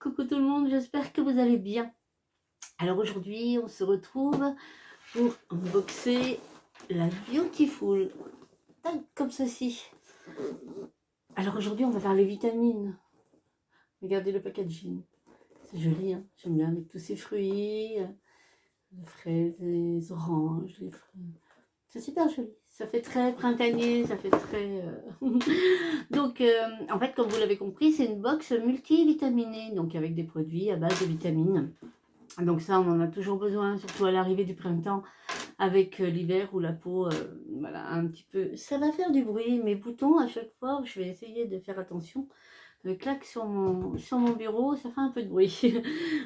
coucou tout le monde, j'espère que vous allez bien. Alors aujourd'hui, on se retrouve pour unboxer la Beautiful, tac, comme ceci. Alors aujourd'hui, on va faire les vitamines. Regardez le packaging, c'est joli, hein, j'aime bien avec tous ces fruits, les fraises, les oranges, les fruits. C'est super joli, ça fait très printanier, ça fait très... Donc, en fait, comme vous l'avez compris, c'est une box multivitaminée, donc avec des produits à base de vitamines. Donc ça, on en a toujours besoin, surtout à l'arrivée du printemps, avec l'hiver où la peau, voilà, un petit peu... Ça va faire du bruit, mes boutons, à chaque fois, je vais essayer de faire attention. Claque sur mon bureau, ça fait un peu de bruit.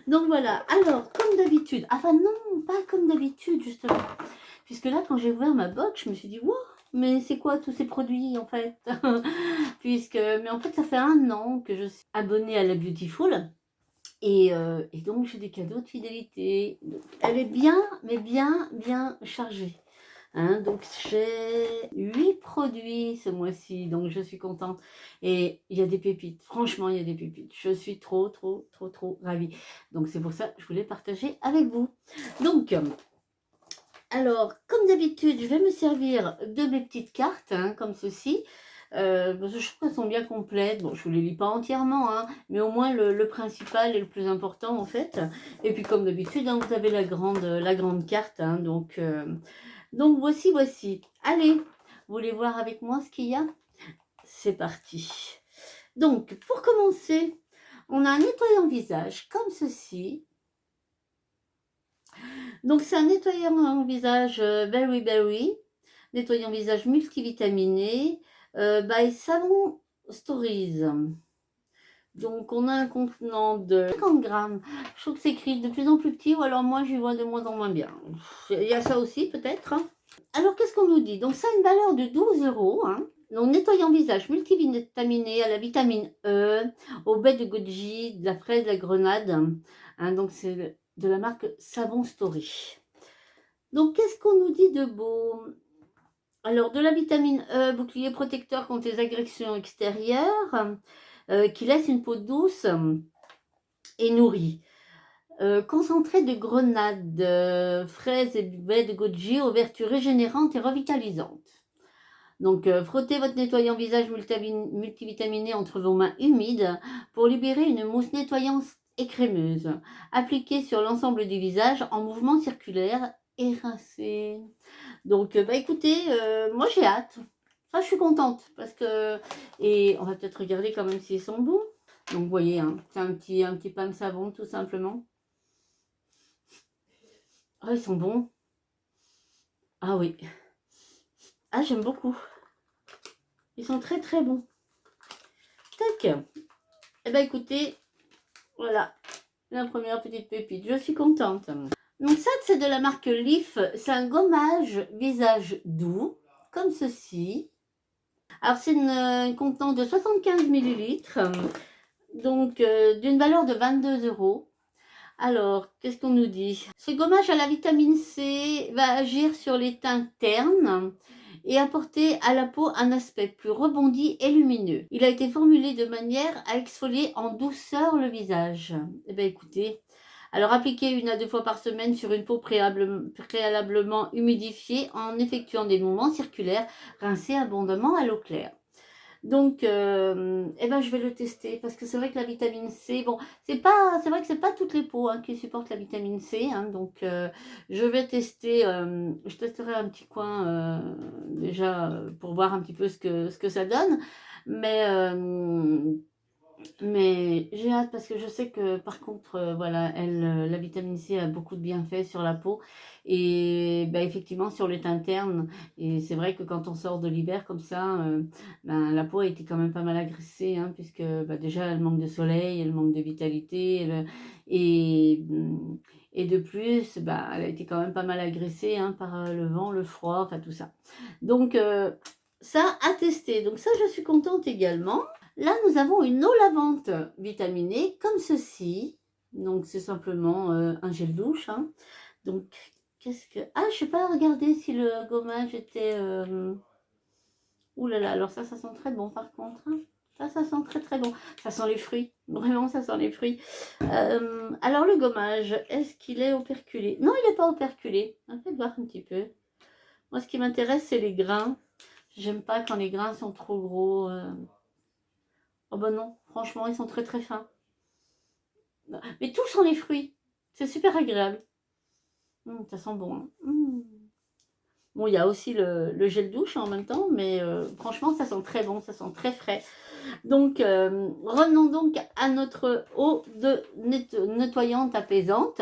Donc voilà, alors, comme d'habitude, enfin non, pas comme d'habitude, justement. Puisque là, quand j'ai ouvert ma box, je me suis dit, wow, mais c'est quoi tous ces produits, en fait? Mais en fait, ça fait 1 an que je suis abonnée à la Beautiful. Et donc, j'ai des cadeaux de fidélité. Donc, elle est bien, mais bien chargée. Hein, donc, j'ai 8 produits ce mois-ci. Donc, je suis contente. Et il y a des pépites. Franchement, il y a des pépites. Je suis trop ravie. Donc, c'est pour ça que je voulais partager avec vous. Donc, alors, comme d'habitude, je vais me servir de mes petites cartes, hein, comme ceci. Parce que je trouve qu'elles sont bien complètes. Bon, je ne vous les lis pas entièrement, hein, mais au moins le principal et le plus important, en fait. Et puis, comme d'habitude, hein, vous avez la grande carte. Hein, donc voici. Allez, vous voulez voir avec moi ce qu'il y a? C'est parti. Donc, pour commencer, on a un nettoyant visage comme ceci. Donc, c'est un nettoyant visage Berry Berry, nettoyant visage multivitaminé, by Savon Stories. Donc, on a un contenant de 50 grammes. Je trouve que c'est écrit de plus en plus petit, ou alors moi, j'y vois de moins en moins bien. Il y a ça aussi, peut-être. Alors, qu'est-ce qu'on nous dit? Donc, ça a une valeur de 12 €. Hein. Donc, nettoyant visage multivitaminé à la vitamine E, au baie de goji, de la fraise, de la grenade. Hein, donc, c'est de la marque Savon Story. Donc, qu'est-ce qu'on nous dit de beau? Alors, de la vitamine E, bouclier protecteur contre les agressions extérieures, qui laisse une peau douce et nourrie. Concentré de grenade, fraises et baie de goji aux vertus régénérantes et revitalisantes. Donc, frottez votre nettoyant visage multivitaminé entre vos mains humides pour libérer une mousse nettoyante et crémeuse. Appliquez sur l'ensemble du visage en mouvement circulaire et rincez. Donc, écoutez, moi j'ai hâte. Ça, je suis contente parce que... Et on va peut-être regarder quand même s'ils sont bons. Donc, vous voyez, hein, c'est un petit pain de savon tout simplement. Ah, ils sont bons. Ah oui. Ah, j'aime beaucoup. Ils sont très bons. Tac. Eh bien, écoutez, voilà, la première petite pépite. Je suis contente. Donc ça, c'est de la marque Leaf. C'est un gommage visage doux, comme ceci. Alors, c'est une contenant de 75 millilitres, donc d'une valeur de 22 €. Alors, qu'est-ce qu'on nous dit? Ce gommage à la vitamine C va agir sur les teintes ternes et apporter à la peau un aspect plus rebondi et lumineux. Il a été formulé de manière à exfolier en douceur le visage. Eh bien, écoutez, alors appliquez 1 à 2 fois par semaine sur une peau préalablement humidifiée en effectuant des mouvements circulaires, rincez abondamment à l'eau claire. Donc, eh ben, je vais le tester parce que c'est vrai que la vitamine C, bon, c'est vrai que c'est pas toutes les peaux, hein, qui supportent la vitamine C, hein, donc je vais tester, je testerai un petit coin déjà pour voir un petit peu ce que ça donne, mais j'ai hâte parce que je sais que par contre, voilà, la vitamine C a beaucoup de bienfaits sur la peau et bah, effectivement sur les teintes ternes. Et c'est vrai que quand on sort de l'hiver comme ça, ben, la peau a été quand même pas mal agressée, hein, puisque bah, déjà elle manque de soleil, elle manque de vitalité, et, et de plus, bah, elle a été quand même pas mal agressée, hein, par le vent, le froid, enfin tout ça. Donc ça à tester. Donc ça, je suis contente également. Là, nous avons une eau lavante vitaminée comme ceci. Donc, c'est simplement un gel douche. Hein. Donc, qu'est-ce que... Ah, je sais pas regarder si le gommage était... Ouh là là, alors ça sent très bon par contre. Hein. Ça sent très bon. Ça sent les fruits. Vraiment, ça sent les fruits. Alors, le gommage, est-ce qu'il est operculé? Non, il n'est pas operculé. On va voir un petit peu. Moi, ce qui m'intéresse, c'est les grains. J'aime pas quand les grains sont trop gros. Oh ben non, franchement, ils sont très très fins. Mais tout sent les fruits. C'est super agréable. Ça sent bon. Hein. Bon, il y a aussi le gel douche en même temps, mais franchement, ça sent très bon, ça sent très frais. Donc, revenons donc à notre eau de nettoyante apaisante.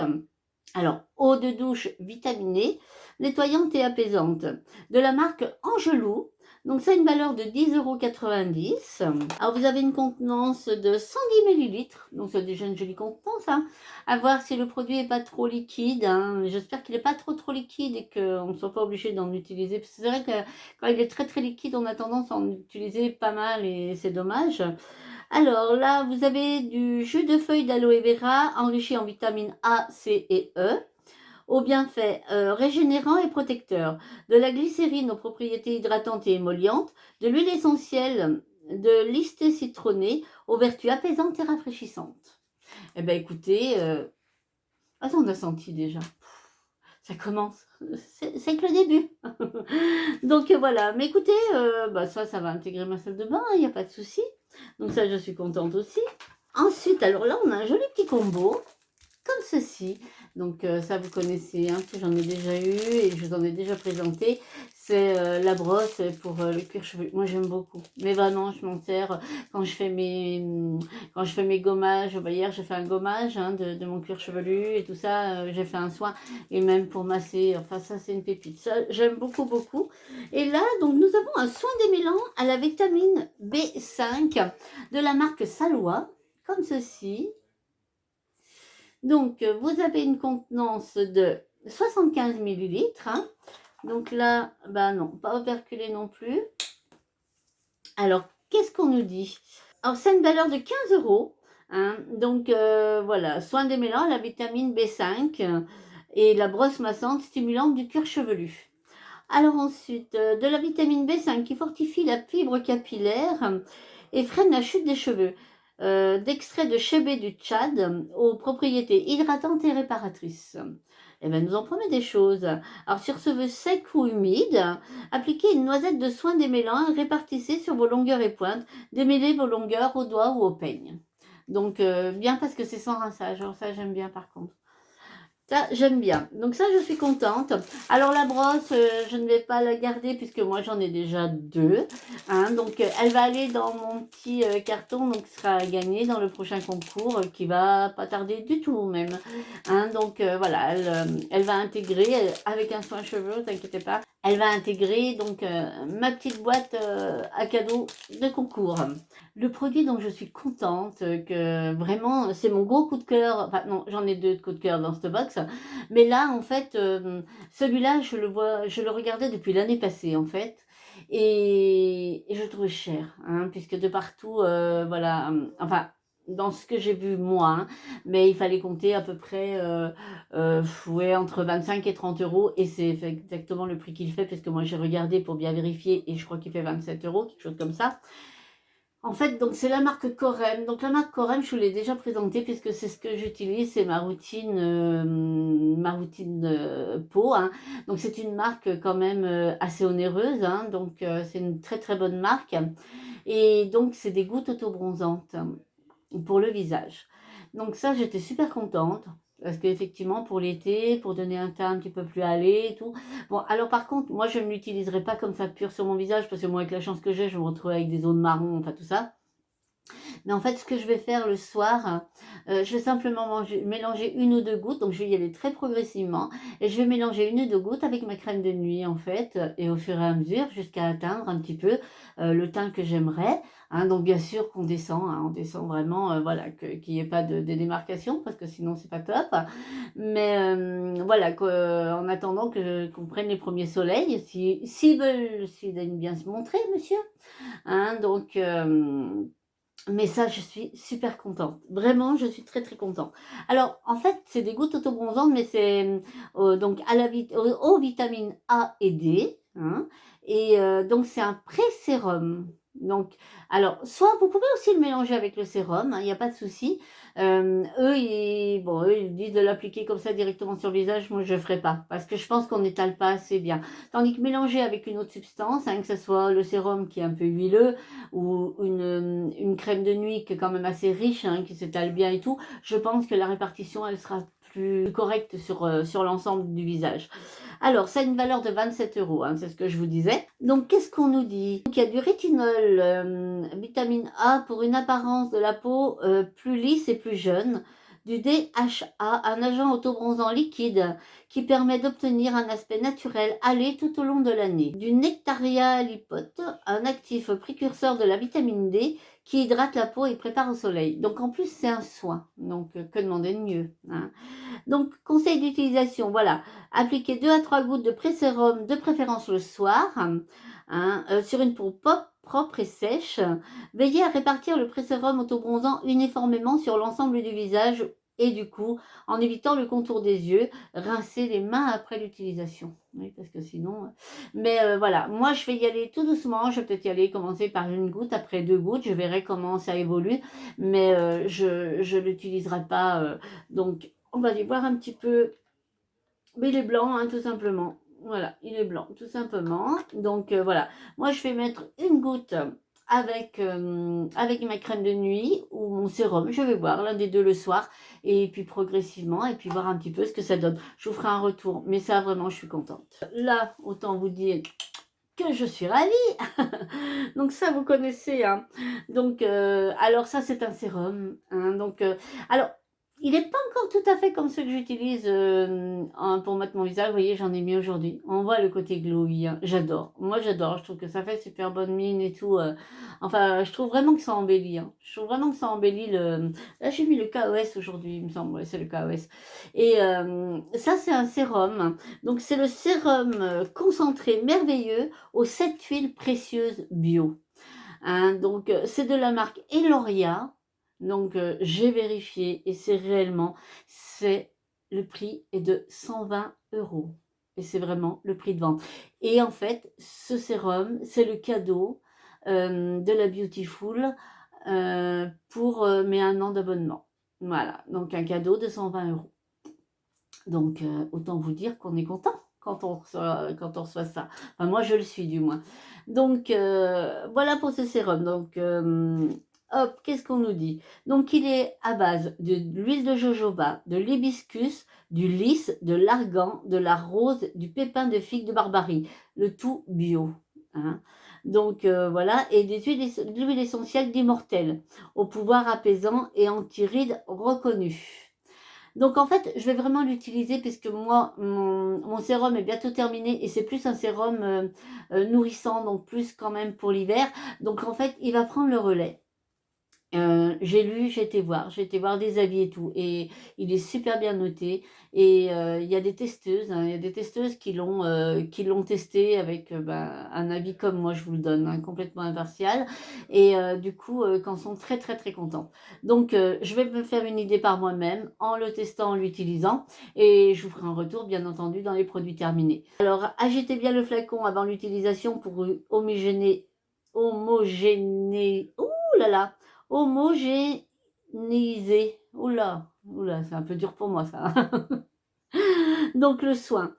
Alors, eau de douche vitaminée, nettoyante et apaisante, de la marque Angelou. Donc, ça a une valeur de 10,90 €. Alors, vous avez une contenance de 110 millilitres. Donc, c'est déjà une jolie contenance. Hein. À voir si le produit n'est pas trop liquide. Hein. J'espère qu'il n'est pas trop liquide et qu'on ne soit pas obligé d'en utiliser. Parce que c'est vrai que quand il est très liquide, on a tendance à en utiliser pas mal et c'est dommage. Alors là, vous avez du jus de feuilles d'aloe vera enrichi en vitamines A, C et E, aux bienfaits régénérants et protecteurs, de la glycérine aux propriétés hydratantes et émollientes, de l'huile essentielle de lysté citronné aux vertus apaisantes et rafraîchissantes. Eh bien écoutez, ça on a senti déjà. Ça commence, c'est que le début. Donc voilà, mais écoutez, ça va intégrer ma salle de bain, il n'y a pas de souci. Donc ça, je suis contente aussi. Ensuite, alors là, on a un joli petit combo, comme ceci. Donc ça, vous connaissez, hein, j'en ai déjà eu et je vous en ai déjà présenté. C'est la brosse pour le cuir chevelu. Moi, j'aime beaucoup. Mais vraiment, je m'en sers quand je fais mes gommages. Hier, j'ai fait un gommage hein, de mon cuir chevelu et tout ça. J'ai fait un soin. Et même pour masser. Enfin, ça, c'est une pépite. Ça, j'aime beaucoup. Et là, donc, nous avons un soin démêlant à la vitamine B5 de la marque Salois. Comme ceci. Donc, vous avez une contenance de 75 millilitres. Hein. Donc là, non, pas operculé non plus. Alors, qu'est-ce qu'on nous dit? Alors, c'est une valeur de 15 €. Hein. Donc, voilà, soin démêlant, la vitamine B5 et la brosse massante stimulante du cuir chevelu. Alors ensuite, de la vitamine B5 qui fortifie la fibre capillaire et freine la chute des cheveux. D'extrait de chébé du Tchad aux propriétés hydratantes et réparatrices. Eh bien, nous en promet des choses. Alors, sur cheveux secs ou humides, appliquez une noisette de soin démêlant et répartissez sur vos longueurs et pointes. Démêlez vos longueurs au doigt ou au peigne. Donc, bien parce que c'est sans rinçage. Alors, ça, j'aime bien par contre. Ça, j'aime bien. Donc ça, je suis contente. Alors la brosse, je ne vais pas la garder puisque moi, j'en ai déjà deux. Hein, donc, elle va aller dans mon petit carton. Donc, sera gagnée dans le prochain concours qui va pas tarder du tout même. Hein, donc, voilà, elle va intégrer avec un soin cheveux, ne t'inquiétez pas. Elle va intégrer donc ma petite boîte à cadeaux de concours. Le produit dont je suis contente, que vraiment, c'est mon gros coup de cœur. Enfin, non, j'en ai deux de coup de cœur dans cette box. Mais là, en fait, celui-là, je le regardais depuis l'année passée, en fait. Et je le trouvais cher, hein, puisque de partout, voilà, enfin, dans ce que j'ai vu moi, hein, mais il fallait compter à peu près ouais, entre 25 et 30 €, et c'est exactement le prix qu'il fait, puisque moi j'ai regardé pour bien vérifier, et je crois qu'il fait 27 €, quelque chose comme ça. En fait, donc c'est la marque Corem. Donc la marque Corem, je vous l'ai déjà présentée puisque c'est ce que j'utilise, c'est ma routine peau. Hein. Donc c'est une marque quand même assez onéreuse. Hein. Donc c'est une très bonne marque. Et donc c'est des gouttes autobronzantes pour le visage. Donc ça, j'étais super contente. Parce qu'effectivement, pour l'été, pour donner un teint un petit peu plus allé et tout. Bon, alors par contre, moi, je ne l'utiliserai pas comme ça pur sur mon visage, parce que moi, avec la chance que j'ai, je me retrouve avec des zones marron, enfin tout ça. Mais en fait, ce que je vais faire le soir, je vais simplement mélanger une ou deux gouttes. Donc, je vais y aller très progressivement. Et je vais mélanger une ou deux gouttes avec ma crème de nuit, en fait. Et au fur et à mesure, jusqu'à atteindre un petit peu le teint que j'aimerais. Hein, donc, bien sûr qu'on descend. Hein, on descend vraiment, voilà, qu'il n'y ait pas de démarcation, parce que sinon, c'est pas top. Mais voilà, en attendant qu'on prenne les premiers soleils, s'ils daignent bien se montrer, monsieur. Hein, donc... mais ça, je suis super contente. Vraiment, je suis très contente. Alors, en fait, c'est des gouttes autobronzantes, mais c'est donc aux vitamines A et D. Hein, et donc, c'est un pré-sérum. Donc, alors, soit vous pouvez aussi le mélanger avec le sérum, il n'y a pas de souci. Eux, ils disent de l'appliquer comme ça directement sur le visage. Moi, je ne ferai pas parce que je pense qu'on n'étale pas assez bien. Tandis que mélanger avec une autre substance, que ce soit le sérum qui est un peu huileux ou une crème de nuit qui est quand même assez riche, qui s'étale bien et tout, je pense que la répartition, elle sera plus correcte sur l'ensemble du visage. Alors, ça a une valeur de 27 euros, c'est ce que je vous disais. Donc, qu'est-ce qu'on nous dit? Donc, il y a du rétinol, vitamine A pour une apparence de la peau plus lisse et plus jeune. Du DHA, un agent autobronzant liquide qui permet d'obtenir un aspect naturel allé tout au long de l'année. Du Nectaria lipote, un actif précurseur de la vitamine D qui hydrate la peau et prépare au soleil. Donc, en plus, c'est un soin. Donc, que demander de mieux, Donc, conseil d'utilisation, voilà. Appliquez 2 à 3 gouttes de pré-sérum, de préférence le soir, sur une peau propre et sèche. Veillez à répartir le pré-sérum autobronzant uniformément sur l'ensemble du visage et du cou, en évitant le contour des yeux. Rincez les mains après l'utilisation. Oui, parce que sinon... Mais voilà, moi je vais y aller tout doucement. Je vais peut-être y aller, commencer par une goutte, après 2 gouttes. Je verrai comment ça évolue. Mais je ne l'utiliserai pas. Donc, on va aller voir un petit peu. Mais il est blanc, tout simplement. Voilà, il est blanc, tout simplement. Donc, voilà. Moi, je vais mettre une goutte avec ma crème de nuit ou mon sérum. Je vais voir l'un des deux le soir. Et puis, progressivement. Et puis, voir un petit peu ce que ça donne. Je vous ferai un retour. Mais ça, vraiment, je suis contente. Là, autant vous dire que je suis ravie. Donc ça, vous connaissez. Donc, alors ça, c'est un sérum. Donc, alors, il n'est pas encore tout à fait comme ceux que j'utilise pour mettre mon visage. Vous voyez, j'en ai mis aujourd'hui. On voit le côté glowy. J'adore. Moi, j'adore. Je trouve que ça fait super bonne mine et tout. Enfin, je trouve vraiment que ça embellit. Je trouve vraiment que ça embellit le... Là, j'ai mis le KOS aujourd'hui, il me semble. Ouais, c'est le KOS. Et ça, c'est un sérum. Donc, c'est le sérum concentré merveilleux aux 7 huiles précieuses bio. Donc, c'est de la marque Eloria. Donc, j'ai vérifié et le prix est de 120 euros. Et c'est vraiment le prix de vente. Et en fait, ce sérum, c'est le cadeau de la Beautiful pour mes 1 an d'abonnement. Voilà, donc un cadeau de 120 euros. Donc, autant vous dire qu'on est content quand on reçoit ça. Enfin, moi, je le suis du moins. Donc, voilà pour ce sérum. Donc, hop, qu'est-ce qu'on nous dit? Donc, il est à base de l'huile de jojoba, de l'hibiscus, du lys, de l'argan, de la rose, du pépin de figue de Barbarie. Le tout bio. Donc, voilà. Et de l'huile essentielle d'immortel, au pouvoir apaisant et anti-rides reconnu. Donc en fait, je vais vraiment l'utiliser puisque moi, mon sérum est bientôt terminé et c'est plus un sérum nourrissant, donc plus quand même pour l'hiver. Donc en fait, il va prendre le relais. J'ai été voir des avis et tout, et il est super bien noté. Et il y a des testeuses, il y a des testeuses qui l'ont testé avec un avis comme moi je vous le donne, complètement impartial. Et du coup, qu'en sont très très très contents. Donc, je vais me faire une idée par moi-même en le testant, en l'utilisant, et je vous ferai un retour bien entendu dans les produits terminés. Alors, agitez bien le flacon avant l'utilisation pour ouh là là, homogénéiser. Oula, c'est un peu dur pour moi ça. Donc le soin.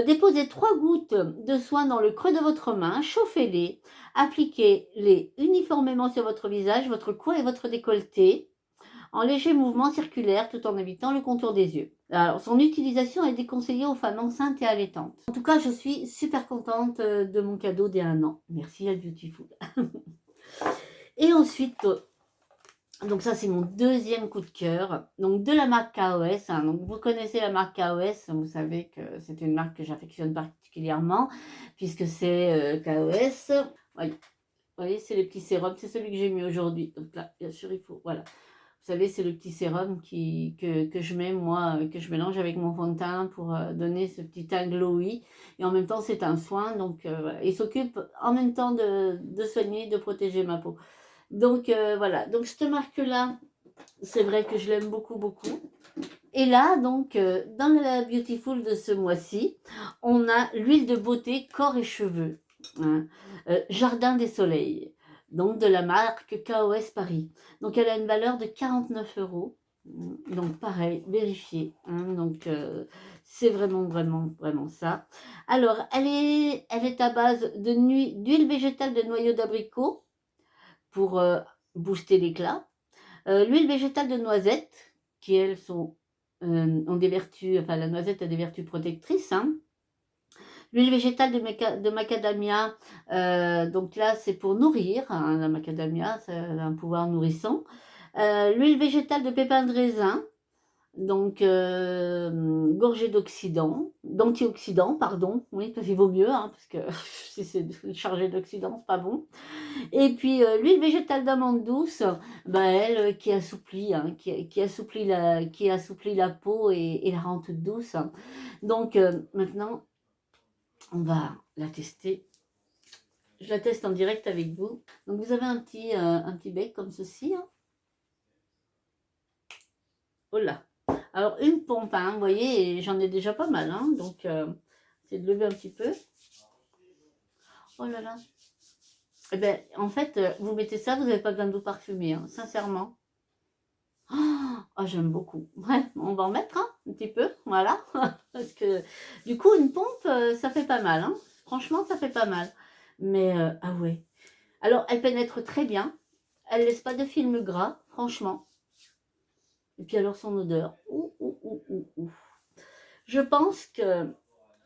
Déposez 3 gouttes de soin dans le creux de votre main, chauffez-les, appliquez-les uniformément sur votre visage, votre cou et votre décolleté, en léger mouvement circulaire tout en évitant le contour des yeux. Alors, son utilisation est déconseillée aux femmes enceintes et allaitantes. En tout cas, je suis super contente de mon cadeau des 1 an. Merci à Beautiful. Et ensuite, donc ça c'est mon deuxième coup de cœur, donc de la marque KOS. Donc vous connaissez la marque KOS, vous savez que c'est une marque que j'affectionne particulièrement puisque c'est KOS. Oui. Vous voyez, c'est les petits sérums, c'est celui que j'ai mis aujourd'hui. Donc là, bien sûr, il faut, voilà. Vous savez, c'est le petit sérum que je mets, moi, que je mélange avec mon fond de teint pour donner ce petit teint glowy. Et en même temps, c'est un soin, donc voilà. Il s'occupe en même temps de soigner, de protéger ma peau. Donc voilà, donc cette marque-là, c'est vrai que je l'aime beaucoup, beaucoup. Et là, donc, dans la Beautiful de ce mois-ci, on a l'huile de beauté corps et cheveux. Jardin des soleils. donc de la marque KOS Paris. Donc elle a une valeur de 49 €. Donc pareil, vérifier. Hein, donc c'est vraiment ça. Alors elle est à base d'huile végétale de noyau d'abricot pour booster l'éclat. L'huile végétale de noisette qui elles ont des vertus, enfin la noisette a des vertus protectrices. Hein. L'huile végétale de macadamia, donc là c'est pour nourrir. Hein, la macadamia, ça a un pouvoir nourrissant. L'huile végétale de pépins de raisin, donc gorgée d'antioxydants, pardon, oui, parce qu'il vaut mieux, hein, parce que si c'est chargé d'oxydants, c'est pas bon. Et puis l'huile végétale d'amande douce, ben, elle qui assouplit, hein, qui assouplit la peau et la rend toute douce. Donc maintenant, on va la tester. Je la teste en direct avec vous. Donc vous avez un petit bec comme ceci. Hein. Oh là. Alors une pompe, hein, vous voyez, j'en ai déjà pas mal. Hein, donc c'est de lever un petit peu. Oh là là. Eh ben, en fait, vous mettez ça, vous n'avez pas besoin de vous parfumer, hein, sincèrement. Oh, j'aime beaucoup. Ouais, on va en mettre hein, un petit peu, voilà. Parce que du coup, une pompe, ça fait pas mal. Hein. Franchement, ça fait pas mal. Mais, ah ouais. Alors, elle pénètre très bien. Elle laisse pas de film gras, franchement. Et puis alors, son odeur. Ouh, ouh, ouh, ouh, ouh. Je pense que...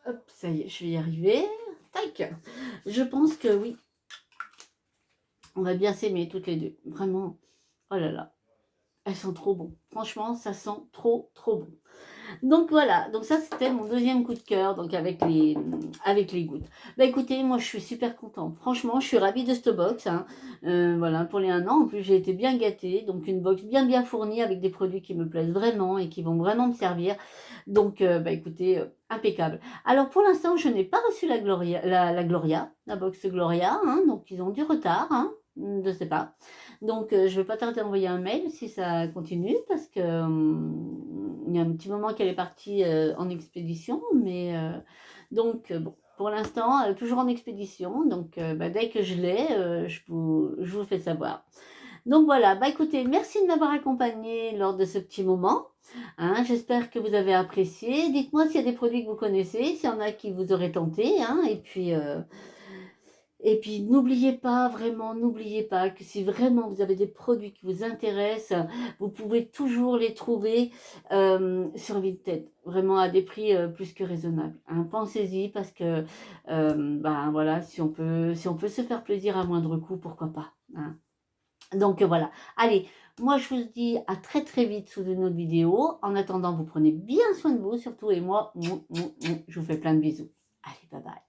Hop, ça y est, je vais y arriver. Tac. Je pense que oui. On va bien s'aimer toutes les deux. Vraiment. Oh là là. Elles sont trop bon. Franchement, ça sent trop bon. Donc voilà, donc ça c'était mon deuxième coup de cœur, donc avec les gouttes. Bah écoutez, moi je suis super contente. Franchement, je suis ravie de cette box. Hein. Voilà, pour les 1 an, en plus j'ai été bien gâtée. Donc une box bien fournie avec des produits qui me plaisent vraiment et qui vont vraiment me servir. Donc bah écoutez, impeccable. Alors pour l'instant, je n'ai pas reçu la Gloria, la box Gloria. Hein, donc ils ont du retard, hein, je ne sais pas. Donc je ne vais pas tarder à envoyer un mail si ça continue parce que il y a un petit moment qu'elle est partie en expédition, mais donc bon, pour l'instant, toujours en expédition. Donc bah, dès que je l'ai, je vous fais savoir. Donc voilà, bah écoutez, merci de m'avoir accompagné lors de ce petit moment. Hein, j'espère que vous avez apprécié. Dites-moi s'il y a des produits que vous connaissez, s'il y en a qui vous auraient tenté. Hein, et puis n'oubliez pas, vraiment, n'oubliez pas que si vraiment vous avez des produits qui vous intéressent, vous pouvez toujours les trouver sur Vinted, vraiment à des prix plus que raisonnables. Hein. Pensez-y parce que ben voilà, si on peut se faire plaisir à moindre coût, pourquoi pas. Hein. Donc voilà. Allez, moi je vous dis à très vite sous une autre vidéo. En attendant, vous prenez bien soin de vous surtout et moi, je vous fais plein de bisous. Allez, bye bye.